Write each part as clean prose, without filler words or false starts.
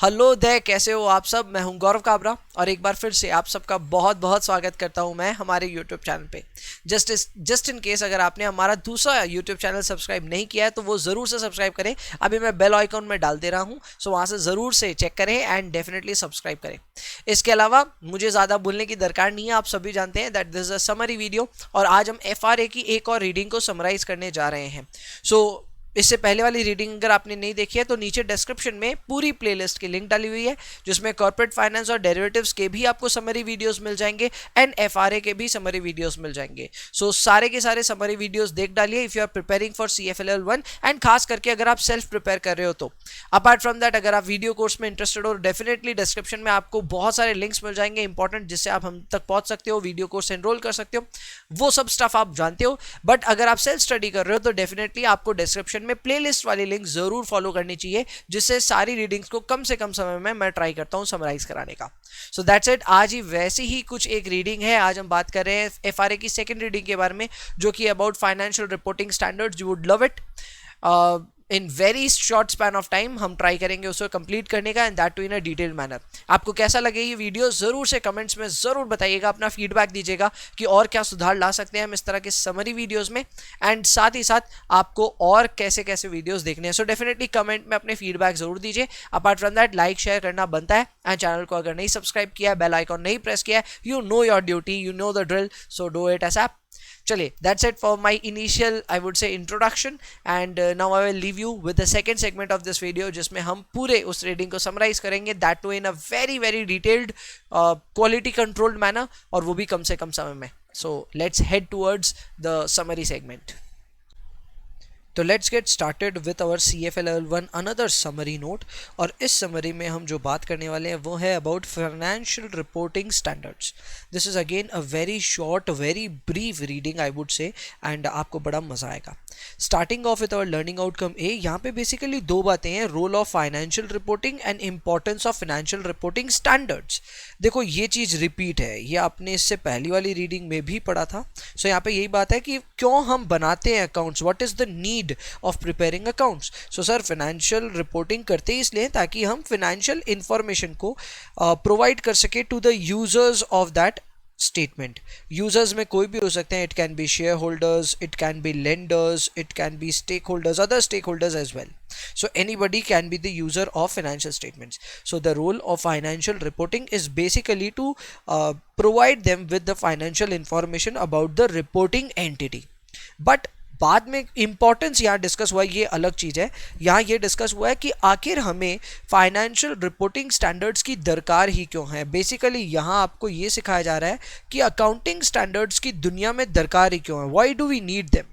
Hello दे, कैसे हो आप सब। मैं हूं गौरव काबरा और एक बार फिर से आप सबका बहुत बहुत स्वागत करता हूं मैं हमारे यूट्यूब चैनल पे। जस्ट इन केस अगर आपने हमारा दूसरा यूट्यूब चैनल सब्सक्राइब नहीं किया है तो वो ज़रूर से सब्सक्राइब करें। अभी मैं बेल आइकॉन में डाल दे रहा हूं, सो वहां से ज़रूर से चेक करें एंड डेफिनेटली सब्सक्राइब करें। इसके अलावा मुझे ज़्यादा बोलने की दरकार नहीं है, आप सभी जानते हैं that this is a summary video और आज हम FRA की एक और रीडिंग को समराइज करने जा रहे हैं। सो इससे पहले वाली रीडिंग अगर आपने नहीं देखी है तो नीचे डिस्क्रिप्शन में पूरी प्लेलिस्ट की लिंक डाली हुई है, जिसमें कॉर्पोरेट फाइनेंस और डेरिवेटिव्स के भी आपको समरी वीडियोस मिल जाएंगे एंड FRA के भी समरी वीडियोस मिल जाएंगे। सो सारे के सारे समरी वीडियोस देख डालिए if you are preparing for CFLL1 and खास करके अगर आप सेल्फ प्रिपेयर कर रहे हो तो। अपार्ट फ्रॉम दैट अगर आप वीडियो कोर्स में इंटरेस्टेड हो डेफिनेटली डिस्क्रिप्शन में आपको बहुत सारे लिंक्स मिल जाएंगे इंपॉर्टेंट, जिससे आप हम तक पहुंच सकते हो, वीडियो कोर्स एनरोल कर सकते हो, वो सब स्टफ आप जानते हो। बट अगर आप सेल्फ स्टडी कर रहे हो तो डेफिनेटली आपको डिस्क्रिप्शन में प्लेलिस्ट वाली लिंक जरूर फॉलो करनी चाहिए, जिससे सारी रीडिंग्स को कम से कम समय में मैं ट्राई करता हूं समराइज कराने का। सो दैट्स इट। आज ही वैसी ही कुछ एक रीडिंग है। आज हम बात कर रहे हैं FRA की सेकंड रीडिंग के बारे में, जो कि about financial reporting standards. You would love it. In very short span of time हम ट्राई करेंगे उसको कंप्लीट करने का, and that too in a detailed manner. आपको कैसा लगे ये वीडियो जरूर से कमेंट्स में जरूर बताइएगा, अपना फीडबैक दीजिएगा कि और क्या सुधार ला सकते हैं हम इस तरह के समरी वीडियोस में, एंड साथ ही साथ आपको और कैसे कैसे वीडियोस देखने हैं। सो डेफिनेटली कमेंट में अपने फीडबैक जरूर दीजिए। Apart from that like share करना बनता है, एंड चैनल को अगर नहीं सब्सक्राइब किया है, बेल आइकॉन नहीं प्रेस किया है, you know your duty, you know the drill, so do it S app. चलिए, that's it for my initial I would say introduction, and now I will leave you with the second segment of this video, जिसमें हम पूरे उस reading को summarise करेंगे, that too in a very very detailed quality controlled manner, और वो भी कम से कम समय में। So let's head towards the summary segment. तो let's get started with our CFLL1 another summary note. और इस समरी में हम जो बात करने वाले हैं वो है about financial reporting standards. This is again a very short very brief reading I would say, and आपको बड़ा मज़ा आएगा। Starting off with our learning outcome A, यहाँ पे बेसिकली दो बातें हैं, role of financial reporting and importance of financial reporting standards. देखो ये चीज़ रिपीट है, ये आपने इससे पहली वाली रीडिंग में भी पढ़ा था। सो यहाँ पे यही बात है कि क्यों हम बनाते हैं accounts, what is the need of preparing accounts. So sir financial reporting करते इसलिए ताकि हम फाइनेंशियल इंफॉर्मेशन को प्रोवाइड कर सके to the users of that statement. Users में कोई भी हो सकते हैं, it can be shareholders, it can be lenders, it can be stakeholders, other stakeholders as well. So anybody can be the user of financial statements. So the role of financial reporting is basically to provide them with the financial information about the reporting entity. But बाद में importance यहाँ discuss हुआ, ये अलग चीज़ है। यहाँ ये discuss हुआ है कि आखिर हमें फाइनेंशियल रिपोर्टिंग स्टैंडर्ड्स की दरकार ही क्यों है। बेसिकली यहाँ आपको ये सिखाया जा रहा है कि अकाउंटिंग स्टैंडर्ड्स की दुनिया में दरकार ही क्यों है, why do we need them.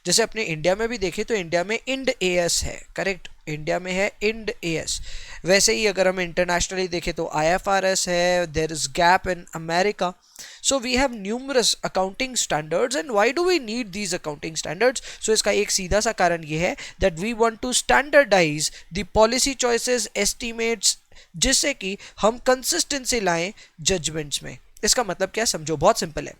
जैसे अपने इंडिया में भी देखें तो इंडिया में इंड AS है, करेक्ट, इंडिया में है इंड AS। वैसे ही अगर हम इंटरनेशनली देखें तो IFRS है, there is gap in America. So we have numerous accounting standards, and why do we need these accounting standards? So इसका एक सीधा सा कारण ये है that we want to standardize the policy choices, estimates, जिससे कि हम consistency लाएं judgments में। इसका मतलब क्या, समझो, बहुत सिंपल है।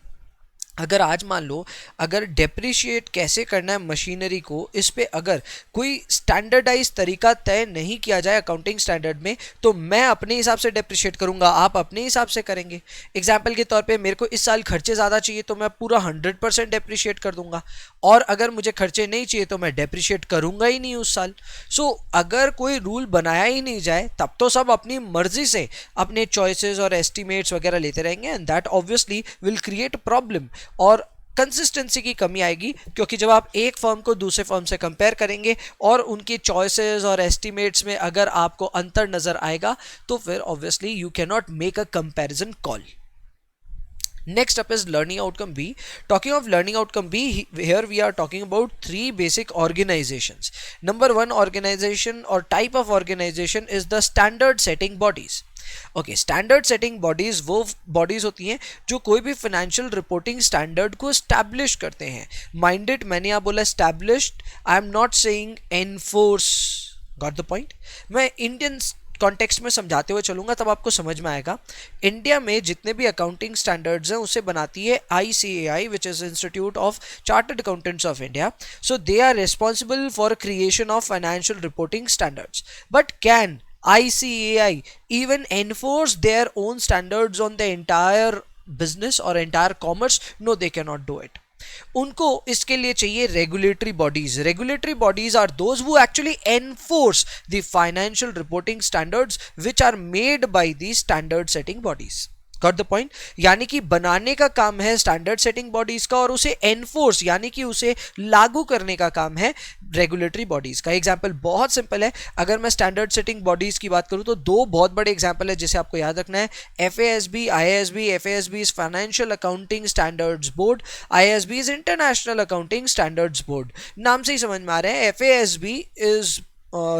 अगर आज मान लो अगर डेप्रिशिएट कैसे करना है मशीनरी को, इस पे अगर कोई स्टैंडर्डाइज तरीका तय नहीं किया जाए अकाउंटिंग स्टैंडर्ड में, तो मैं अपने हिसाब से डेप्रिशिएट करूंगा, आप अपने हिसाब से करेंगे। एग्जाम्पल के तौर पे मेरे को इस साल खर्चे ज़्यादा चाहिए तो मैं पूरा 100% डेप्रिशिएट कर दूंगा, और अगर मुझे खर्चे नहीं चाहिए तो मैं डेप्रिशिएट करूंगा ही नहीं उस साल। सो अगर कोई रूल बनाया ही नहीं जाए तब तो सब अपनी मर्जी से अपने चॉइसेस और एस्टिमेट्स वगैरह लेते रहेंगे, and that obviously will create problem और कंसिस्टेंसी की कमी आएगी। क्योंकि जब आप एक फर्म को दूसरे फर्म से कंपेयर करेंगे और उनके चॉइसेस और एस्टिमेट्स में अगर आपको अंतर नजर आएगा तो फिर obviously you can not make a comparison call. Next up is learning outcome B. Talking of learning outcome B, here we are talking about three basic organizations. Number one organization or type of organization is the standard setting bodies. Okay, standard setting bodies वो bodies होती हैं जो कोई भी financial reporting standard को establish करते हैं। Minded, मैंने यहाँ बोला established, I am not saying enforce. Got the point. मैं इंडियन कॉन्टेक्स्ट में समझाते हुए चलूंगा तब आपको समझ में आएगा। इंडिया में जितने भी अकाउंटिंग स्टैंडर्ड्स हैं उसे बनाती है ICAI, which is institute of chartered accountants of India. So they are responsible for creation of financial reporting standards. But can ICAI even enforce their own standards on the entire business or entire commerce? No, they cannot do it. उनको इसके लिए चाहिए regulatory bodies. Regulatory bodies are those who actually enforce the financial reporting standards which are made by the standard setting bodies. Got the point? यानी कि बनाने का काम है स्टैंडर्ड सेटिंग बॉडीज का और उसे एनफोर्स यानी कि उसे लागू करने का काम है रेगुलेटरी बॉडीज का. एग्जांपल बहुत सिंपल है. अगर मैं स्टैंडर्ड सेटिंग बॉडीज की बात करूं तो दो बहुत बड़े एग्जांपल है जिसे आपको याद रखना है. FASB, IASB. FASB is financial accounting standards board, IASB is international accounting standards board. नाम से ही समझ में आ रहा है. FASB is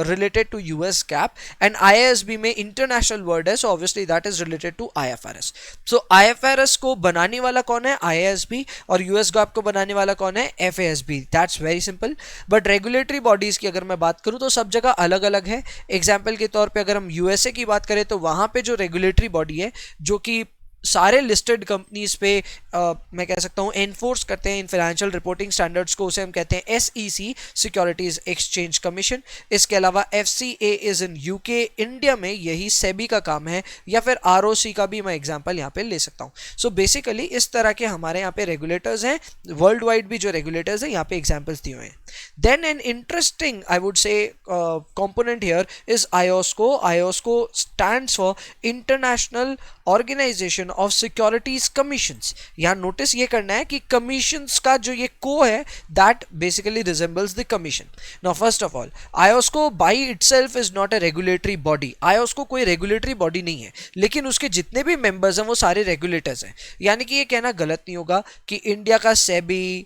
related to US GAAP and IASB में international word है, so obviously that is related to IFRS. So IFRS को बनाने वाला कौन है? IASB. और US GAAP को बनाने वाला कौन है? FASB. That's very simple. But regulatory bodies की अगर मैं बात करूँ तो सब जगह अलग अलग है. एग्जाम्पल के तौर पे अगर हम USA की बात करें तो वहाँ पे जो रेगुलेटरी बॉडी है जो कि सारे लिस्टेड कंपनीज पे मैं कह सकता हूँ एनफोर्स करते हैं इन फाइनेंशियल रिपोर्टिंग स्टैंडर्ड्स को, उसे हम कहते हैं SEC, सिक्योरिटीज एक्सचेंज कमीशन. इसके अलावा FCA is in UK. India में यही सेबी का काम है, या फिर ROC का भी मैं एग्जांपल यहाँ पे ले सकता हूँ. सो बेसिकली इस तरह के हमारे यहाँ पे रेगुलेटर्स हैं. वर्ल्ड वाइड भी जो रेगुलेटर्स हैं यहाँ पे एग्जाम्पल्स दिए हुए हैं. Then an interesting I would say component here is IOSCO. IOSCO stands for International Organization of Securities Commissions. यहाँ नोटिस ये करना है कि कमीशंस का जो ये को है that basically resembles the commission. Now first of all, IOSCO by itself is not a regulatory body. IOSCO कोई regulatory body नहीं है, लेकिन उसके जितने भी members हैं वो सारे regulators हैं. यानी कि ये कहना गलत नहीं होगा कि इंडिया का SEBI,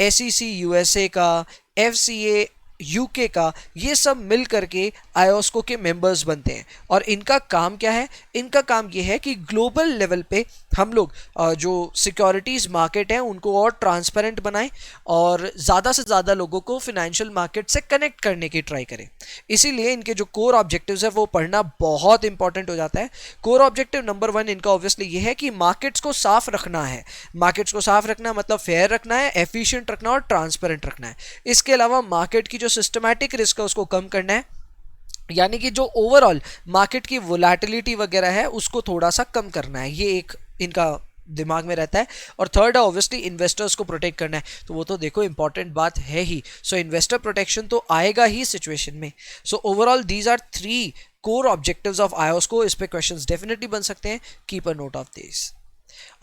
SEC USA का, FCA UK का, ये सब मिल करके IOSCO के मेंबर्स बनते हैं. और इनका काम क्या है? इनका काम ये है कि ग्लोबल लेवल पे हम लोग जो सिक्योरिटीज़ मार्केट है उनको और ट्रांसपेरेंट बनाएं और ज़्यादा से ज़्यादा लोगों को फिनेंशियल मार्केट से कनेक्ट करने की ट्राई करें. इसीलिए इनके जो कोर ऑब्जेक्टिव्स है वो पढ़ना बहुत इंपॉर्टेंट हो जाता है. कोर ऑब्जेक्टिव नंबर 1 इनका ऑब्वियसली ये है कि मार्केट्स को साफ रखना है. मार्केट्स को साफ रखना मतलब फेयर रखना है, एफिशिएंट रखना और ट्रांसपेरेंट रखना है. इसके अलावा मार्केट की जो सिस्टमैटिक रिस्क है उसको कम करना है, यानी कि जो ओवरऑल मार्केट की वोलेटिलिटी वगैरह है उसको थोड़ा सा कम करना है. ये एक इनका दिमाग में रहता है. और थर्ड है ऑब्वियसली इन्वेस्टर्स को प्रोटेक्ट करना है. तो वो तो देखो इंपॉर्टेंट बात है ही. सो इन्वेस्टर प्रोटेक्शन तो आएगा ही सिचुएशन में. So overall these are 3 core objectives of IOSCO. इस पे क्वेश्चंस डेफिनेटली बन सकते हैं. Keep a note of this.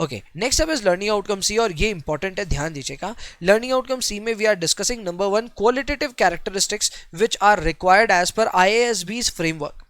Okay, next अब इज लर्निंग आउटकम सी, और ये इंपॉर्टेंट है, ध्यान दीजिएगा. लर्निंग आउटकम सी में we are discussing number 1 qualitative characteristics which are required as per IASB's framework.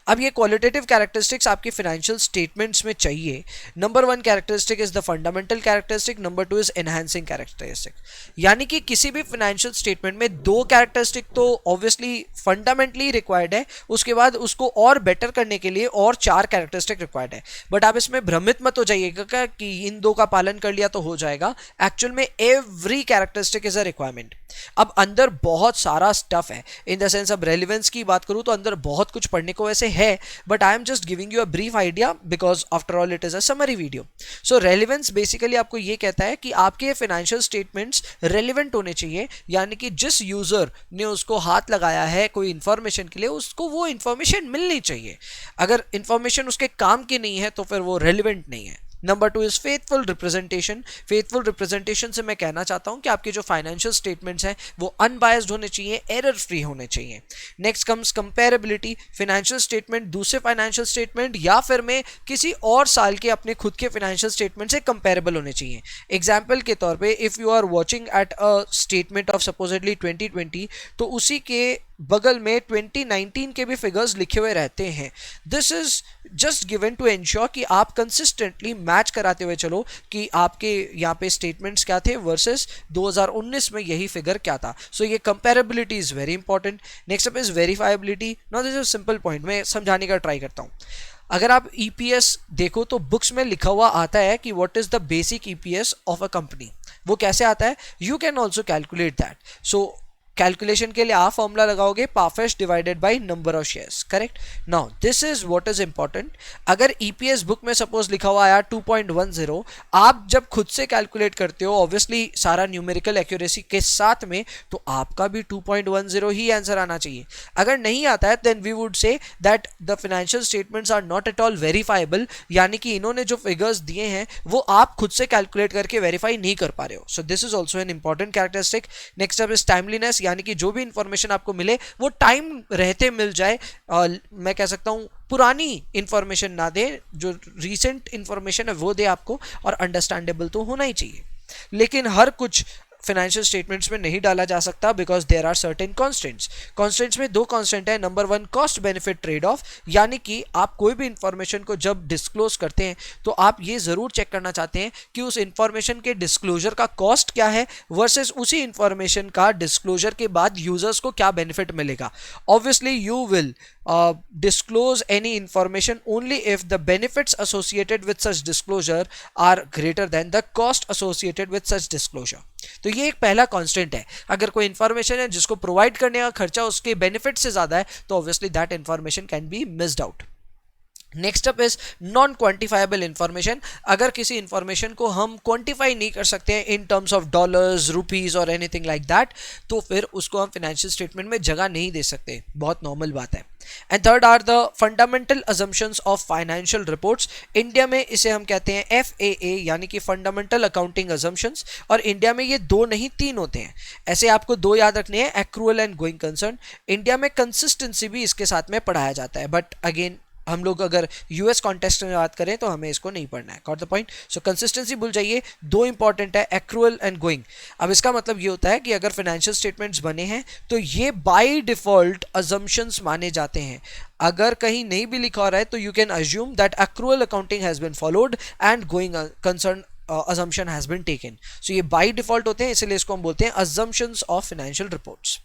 अब ये क्वालिटेटिव कैरेक्टरिस्टिक्स आपके फाइनेंशियल स्टेटमेंट्स में चाहिए. Number 1 characteristic is the fundamental characteristic, number 2 is enhancing characteristic. यानी कि किसी भी फाइनेंशियल स्टेटमेंट में 2 कैरेक्टरिस्टिक तो ऑब्वियसली फंडामेंटली रिक्वायर्ड है, उसके बाद उसको और बेटर करने के लिए और 4 कैरेक्टरिस्टिक रिक्वायर्ड है. बट आप इसमें भ्रमित मत हो जाइएगा कि इन 2 का पालन कर लिया तो हो जाएगा. एक्चुअल में every characteristic is a requirement. अब अंदर बहुत सारा स्टफ है, इन द सेंस अब रेलिवेंस की बात करूं तो अंदर बहुत कुछ पढ़ने को वैसे है, but I am just giving you a brief idea because after all it is a summary video. So relevance basically आपको ये कहता है कि आपके फाइनेंशियल स्टेटमेंट्स रेलिवेंट होने चाहिए, यानी कि जिस यूजर ने उसको हाथ लगाया है कोई इंफॉर्मेशन के लिए उसको वो इंफॉर्मेशन मिलनी चाहिए. अगर इंफॉर्मेशन उसके काम की नहीं है तो फिर वो रेलिवेंट नहीं है. Number 2 is faithful representation. Faithful representation से मैं कहना चाहता हूं कि आपके जो फाइनेंशियल स्टेटमेंट्स हैं वो अनबायस्ड होने चाहिए, एरर फ्री होने चाहिए. Next comes comparability. Financial statement दूसरे फाइनेंशियल स्टेटमेंट या फिर में किसी और साल के अपने खुद के फाइनेंशियल स्टेटमेंट से कंपेरेबल होने चाहिए. एग्जाम्पल के तौर पे if you are watching at a statement of supposedly 2020 तो उसी के बगल में 2019 के भी फिगर्स लिखे हुए रहते हैं. This is just given to ensure कि आप कंसिस्टेंटली मैच कराते हुए चलो कि आपके यहाँ पे स्टेटमेंट्स क्या थे वर्सेस 2019 में यही फिगर क्या था. सो ये comparability is very important. Next up is verifiability. Now this is simple point, मैं समझाने का ट्राई करता हूँ. अगर आप EPS देखो तो बुक्स में लिखा हुआ आता है कि what is the basic EPS of a company. वो कैसे आता है? You can also calculate that. So calculation के लिए आप फॉर्मूला लगाओगे पाफेस्ट divided by number of shares, correct. Now this is what is important. अगर ईपीएस बुक में सपोज लिखा हुआ आया 2.10, आप जब खुद से कैलकुलेट करते हो ऑब्वियसली सारा न्यूमेरिकल एक्यूरेसी के साथ में, तो आपका भी 2.10 ही आंसर आना चाहिए। अगर नहीं आता है then we would say that the financial statements are not at all verifiable, यानी कि इन्होंने जो फिगर्स दिए हैं वो आप खुद से कैलकुलेट करके वेरीफाई नहीं कर पा रहे हो। So this is also an important characteristic. Next up is timeliness, यानी कि जो भी इंफॉर्मेशन आपको मिले वो टाइम रहते मिल जाए। मैं कह सकता हूं पुरानी इंफॉर्मेशन ना दे, जो रीसेंट इंफॉर्मेशन है वो दे आपको, और अंडरस्टैंडेबल तो होना ही चाहिए। लेकिन हर कुछ फाइनेंशियल स्टेटमेंट्स में नहीं डाला जा सकता because there are certain constants. Constants में दो कॉन्स्टेंट है। Number one, cost benefit trade off, यानी कि आप कोई भी इंफॉर्मेशन को जब डिस्क्लोज करते हैं तो आप ये जरूर चेक करना चाहते हैं कि उस इंफॉर्मेशन के डिस्क्लोजर का कॉस्ट क्या है वर्सेस उसी इंफॉर्मेशन का डिस्क्लोजर के बाद यूजर्स को क्या बेनिफिट मिलेगा। Obviously you will disclose any information only if the benefits associated with such disclosure are greater than the cost associated with such disclosure। तो ये एक पहला कांस्टेंट है। अगर कोई इंफॉर्मेशन है जिसको प्रोवाइड करने का खर्चा उसके बेनिफिट से ज्यादा है तो obviously that information can be missed out. Next up is non quantifiable information. अगर किसी इंफॉर्मेशन को हम क्वांटिफाई नहीं कर सकते हैं in terms of dollars, rupees और एनीथिंग लाइक दैट, तो फिर उसको हम फाइनेंशियल स्टेटमेंट में जगह नहीं दे सकते, बहुत नॉर्मल बात है। And third are the fundamental assumptions of financial reports. India में इसे हम कहते हैं FAA, यानी कि फंडामेंटल अकाउंटिंग अजम्पशंस, और इंडिया में ये दो नहीं तीन होते हैं। ऐसे आपको दो याद रखने हैं, accrual and going concern. India में कंसिस्टेंसी भी इसके साथ में पढ़ाया जाता है, बट अगेन हम लोग अगर यूएस कॉन्टेक्स्ट में बात करें तो हमें इसको नहीं पढ़ना है। Got the point. So consistency भूल जाइए, दो इंपॉर्टेंट है, एक्रूअल एंड गोइंग। अब इसका मतलब ये होता है कि अगर फाइनेंशियल स्टेटमेंट्स बने हैं तो ये बाय डिफॉल्ट अजम्पशंस माने जाते हैं। अगर कहीं नहीं भी लिखा हो रहा है तो you can assume that accrual accounting has been followed and going concern assumption has been taken। so ये by default होते हैं, इसलिए इसको हम बोलते हैं assumptions of financial reports।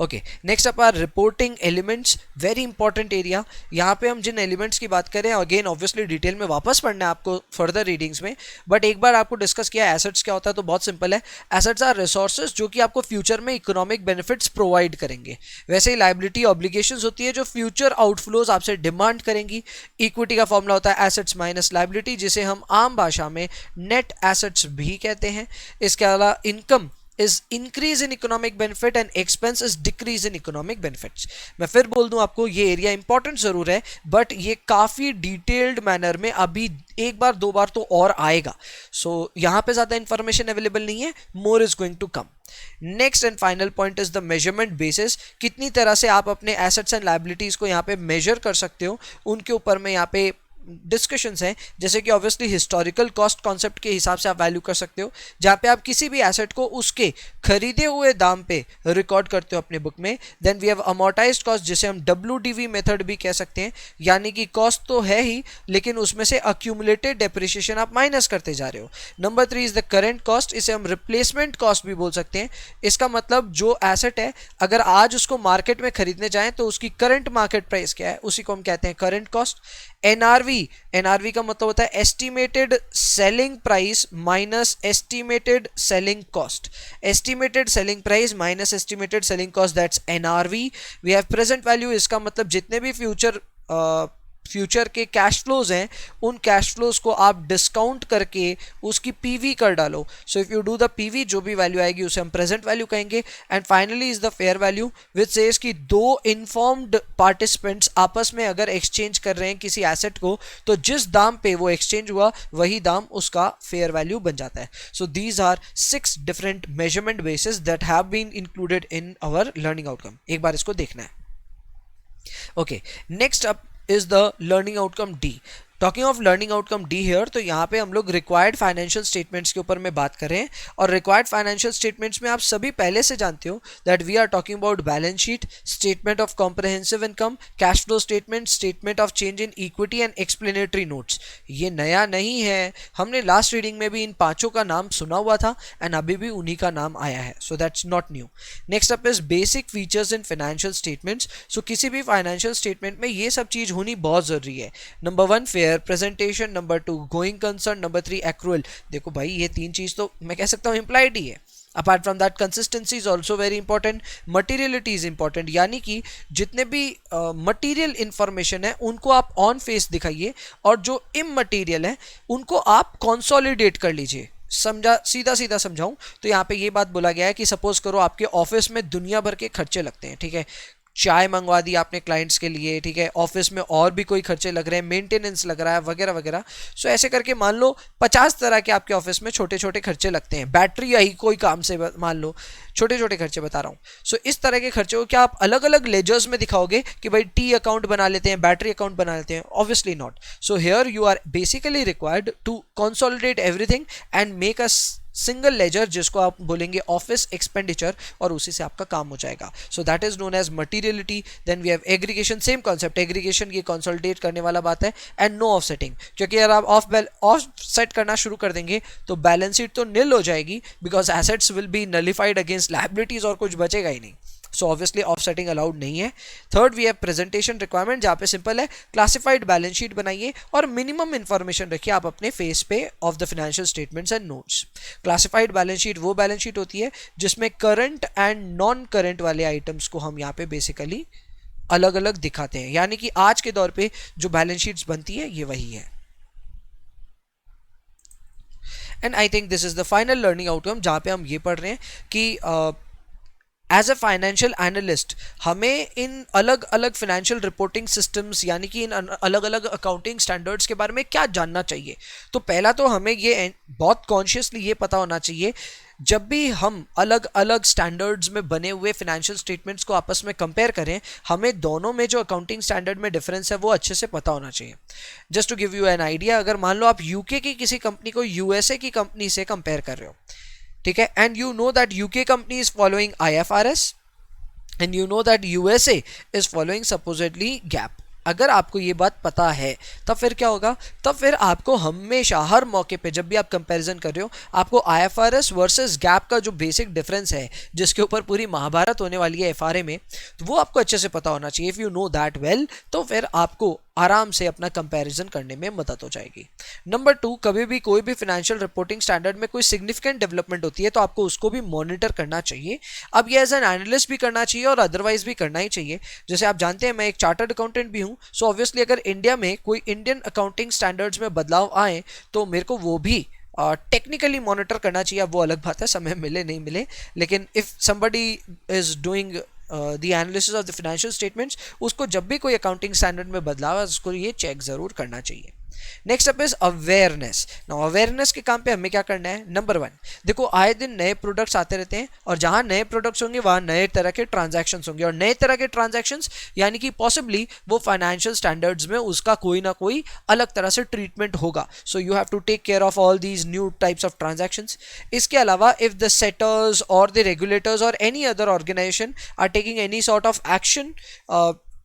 Okay, next up are reporting elements, very important area. यहाँ पे हम जिन एलिमेंट्स की बात करें, अगेन ऑब्वियसली डिटेल में वापस पढ़ना है आपको फर्दर रीडिंग्स में, बट एक बार आपको डिस्कस किया एसेट्स क्या होता है तो बहुत सिंपल है। एसेट्स आर रिसोर्सेज जो कि आपको फ्यूचर में इकोनॉमिक बेनिफिट्स प्रोवाइड करेंगे। वैसे ही लाइबिलिटी ऑब्लिगेशंस होती है जो फ्यूचर आउटफ्लोज आपसे डिमांड करेंगी। इक्विटी का फॉर्मूला होता है एसेट्स माइनस लाइबिलिटी, जिसे हम आम भाषा में नेट एसेट्स भी कहते हैं। इसके अलावा income is increase in economic benefit and expense is decrease in economic benefits। मैं फिर बोल दूं आपको, ये एरिया इंपॉर्टेंट जरूर है बट ये काफी डिटेल्ड मैनर में अभी एक बार दो बार तो और आएगा। सो यहाँ पे ज्यादा इंफॉर्मेशन अवेलेबल नहीं है, more is going to come. Next and final point is the measurement basis. कितनी तरह से आप अपने एसेट्स एंड लायबिलिटीज को यहाँ पे मेजर कर सकते हो, उनके ऊपर में यहाँ पे डिस्कशंस हैं। जैसे कि ऑब्वियसली हिस्टोरिकल कॉस्ट कॉन्सेप्ट के हिसाब से आप वैल्यू कर सकते हो, जहाँ पे आप किसी भी एसेट को उसके खरीदे हुए दाम पे रिकॉर्ड करते हो अपने बुक में। Then we have amortised cost, जिसे हम WDV मेथड भी कह सकते हैं, यानी कि कॉस्ट तो है ही लेकिन उसमें से अक्यूमुलेटेड डेप्रिसिएशन आप माइनस करते जा रहे हो। Number 3 is the current cost, इसे हम रिप्लेसमेंट कॉस्ट भी बोल सकते हैं। इसका मतलब जो एसेट है अगर आज उसको मार्केट में खरीदने जाएं तो उसकी करंट मार्केट प्राइस क्या है, उसी को हम कहते हैं करंट कॉस्ट। NRV का मतलब होता है estimated selling price minus estimated selling cost. Estimated selling price minus estimated selling cost, that's NRV। We have present value, इसका मतलब जितने भी फ्यूचर के कैश फ्लोज हैं उन कैश फ्लोज को आप डिस्काउंट करके उसकी PV कर डालो। So if you do the PV, जो भी वैल्यू आएगी उसे हम प्रेजेंट वैल्यू कहेंगे। And finally is the fair value which says कि दो इन्फॉर्म्ड पार्टिसिपेंट्स आपस में अगर एक्सचेंज कर रहे हैं किसी एसेट को तो जिस दाम पे वो एक्सचेंज हुआ वही दाम उसका फेयर वैल्यू बन जाता है। So these are 6 different measurement basis that have been included in our learning outcome. एक बार इसको देखना है। Okay, next up is the learning outcome D। Talking of learning outcome D here, तो यहाँ पे हम लोग रिक्वायर्ड फाइनेंशियल स्टेटमेंट्स के ऊपर में बात कर रहे हैं। और रिक्वायर्ड फाइनेंशियल स्टेटमेंट्स में आप सभी पहले से जानते हो that we are talking about balance sheet, statement of comprehensive income, cash flow statement, statement of change in equity and explanatory notes. ये नया नहीं है, हमने लास्ट रीडिंग में भी इन पांचों का नाम सुना हुआ था एंड अभी भी उन्हीं का नाम आया है। So that's not new. Next up is basic features in financial statements. सो किसी भी फाइनेंशियल स्टेटमेंट में ये सब चीज होनी बहुत जरूरी है। Number 1 fair presentation, number 2 going concern, number 3 accrual. देखो भाई ये तीन चीज तो मैं कह सकता हूँ इंप्लाइड ही है। Apart from that consistency is also very important, materiality is important, यानी कि जितने भी मटीरियल इंफॉर्मेशन है उनको आप ऑन फेस दिखाइए और जो इममटीरियल है उनको आप कंसोलिडेट कर लीजिए। समझा, सीधा सीधा समझाऊं तो यहाँ पे ये बात बोला गया है कि सपोज करो आपके ऑफिस में दुनिया भर के खर्चे लगते हैं, ठीक है, चाय मंगवा दी आपने क्लाइंट्स के लिए, ठीक है, ऑफिस में और भी कोई खर्चे लग रहे हैं, मेंटेनेंस लग रहा है वगैरह वगैरह। सो ऐसे करके मान लो 50 तरह के आपके ऑफिस में छोटे छोटे खर्चे लगते हैं, बैटरी यही कोई काम से मान लो, छोटे छोटे खर्चे बता रहा हूँ। सो इस तरह के खर्चे को क्या आप अलग अलग लेजर्स में दिखाओगे कि भाई टी अकाउंट बना लेते हैं, बैटरी अकाउंट बना लेते हैं? Obviously not. So here you are basically required to consolidate everything and make a single ledger, जिसको आप बोलेंगे ऑफिस एक्सपेंडिचर, और उसी से आपका काम हो जाएगा। So that is known as materiality. Then we have aggregation, same concept, aggregation ये कंसोलिडेट करने वाला बात है। एंड नो ऑफसेटिंग, क्योंकि अगर आप ऑफ सेट करना शुरू कर देंगे तो बैलेंस शीट तो निल हो जाएगी, because assets will be nullified against liabilities और कुछ बचेगा ही नहीं। सो ऑब्वियसली ऑफसेटिंग अलाउड नहीं है। Third we have presentation requirement, जहाँ पे सिंपल है, क्लासिफाइड बैलेंस शीट बनाइए और मिनिमम इंफॉर्मेशन रखिए आप अपने फेस पे of the financial statements and notes. Classified balance sheet वो बैलेंस शीट होती है जिसमें करंट एंड नॉन करंट वाले आइटम्स को हम यहाँ पे बेसिकली अलग अलग दिखाते हैं, यानी कि आज के दौर पे जो बैलेंस शीट्स बनती है ये वही है। And I think this is the final learning outcome, जहाँ पे हम ये पढ़ रहे हैं कि एज अ फाइनेंशियल एनालिस्ट हमें इन अलग अलग फाइनेंशियल रिपोर्टिंग सिस्टम्स, यानी कि इन अलग अलग अकाउंटिंग स्टैंडर्ड्स के बारे में क्या जानना चाहिए। तो पहला तो हमें ये बहुत कॉन्शियसली ये पता होना चाहिए, जब भी हम अलग अलग स्टैंडर्ड्स में बने हुए फाइनेंशियल स्टेटमेंट्स को आपस में कंपेयर करें, हमें दोनों में जो अकाउंटिंग स्टैंडर्ड में डिफरेंस है वो अच्छे से पता होना चाहिए। Just to give you an idea, अगर मान लो आप यूके की किसी कंपनी को यूएसए की कंपनी से कंपेयर कर रहे हो, ठीक है, and you know that UK company is following IFRS and you know that USA is following supposedly gap. अगर आपको ये बात पता है तब फिर क्या होगा, तब फिर आपको हमेशा हर मौके पे जब भी आप कंपैरिजन कर रहे हो, आपको IFRS वर्सेस गैप का जो बेसिक डिफरेंस है, जिसके ऊपर पूरी महाभारत होने वाली है FRA में, तो वो आपको अच्छे से पता होना चाहिए। If you know that well, तो फिर आपको आराम से अपना कंपैरिजन करने में मदद हो जाएगी। नंबर 2, कभी भी कोई भी फाइनेंशियल रिपोर्टिंग स्टैंडर्ड में कोई सिग्निफिकेंट डेवलपमेंट होती है तो आपको उसको भी मॉनिटर करना चाहिए। अब ये एज एन एनालिस्ट भी करना चाहिए और अदरवाइज भी करना ही चाहिए। जैसे आप जानते हैं मैं एक चार्टर्ड अकाउंटेंट भी हूँ, सो ऑब्वियसली अगर इंडिया में कोई इंडियन अकाउंटिंग स्टैंडर्ड्स में बदलाव आए तो मेरे को वो भी टेक्निकली मॉनिटर करना चाहिए। अब वो अलग बात है, समय मिले नहीं मिले, लेकिन if somebody is doing the analysis of the financial statements, उसको जब भी कोई अकाउंटिंग स्टैंडर्ड में बदलाव है उसको ये चेक जरूर करना चाहिए। Next up is awareness. Now awareness के काम पे हमें क्या करना है? नंबर 1, देखो आए दिन नए प्रोडक्ट्स आते रहते हैं और जहां नए प्रोडक्ट्स होंगे वहां नए तरह के ट्रांजैक्शंस होंगे, और नए तरह के ट्रांजैक्शंस यानी कि पॉसिबली वो फाइनेंशियल स्टैंडर्ड्स में उसका कोई ना कोई अलग तरह से ट्रीटमेंट होगा। So you have to take care of all these new types of transactions. इसके अलावा इफ द सेटर्स और द रेगुलेटर्स और any other organisation are taking any sort of action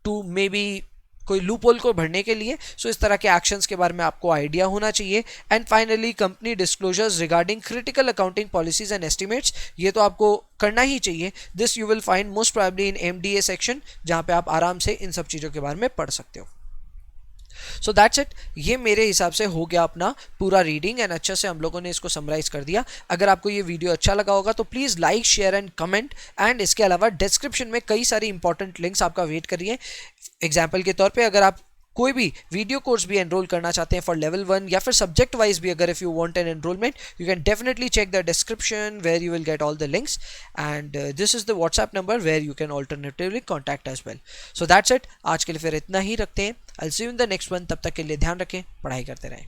to maybe कोई loophole को भरने के लिए, सो इस तरह के एक्शंस के बारे में आपको आइडिया होना चाहिए। And finally company disclosures regarding critical accounting policies and estimates, ये तो आपको करना ही चाहिए। This you will find most probably in MDA section, जहां पे आप आराम से इन सब चीज़ों के बारे में पढ़ सकते हो। सो दैट्स इट, ये मेरे हिसाब से हो गया अपना पूरा रीडिंग एंड अच्छे से हम लोगों ने इसको समराइज कर दिया। अगर आपको ये वीडियो अच्छा लगा होगा तो please like, share and comment, and इसके अलावा डिस्क्रिप्शन में कई सारी इंपॉर्टेंट लिंक्स आपका वेट कर रही है। एग्जाम्पल के तौर पे अगर आप कोई भी वीडियो कोर्स भी एनरोल करना चाहते हैं फॉर लेवल 1 या फिर सब्जेक्ट वाइज भी, अगर if you want an enrolment, you can definitely check the description where you will get all the links, and this is the WhatsApp number where you can alternatively contact as well. So that's it, आज के लिए फिर इतना ही रखते हैं। I will see you in the next one. तब तक के लिए ध्यान रखें, पढ़ाई करते रहें।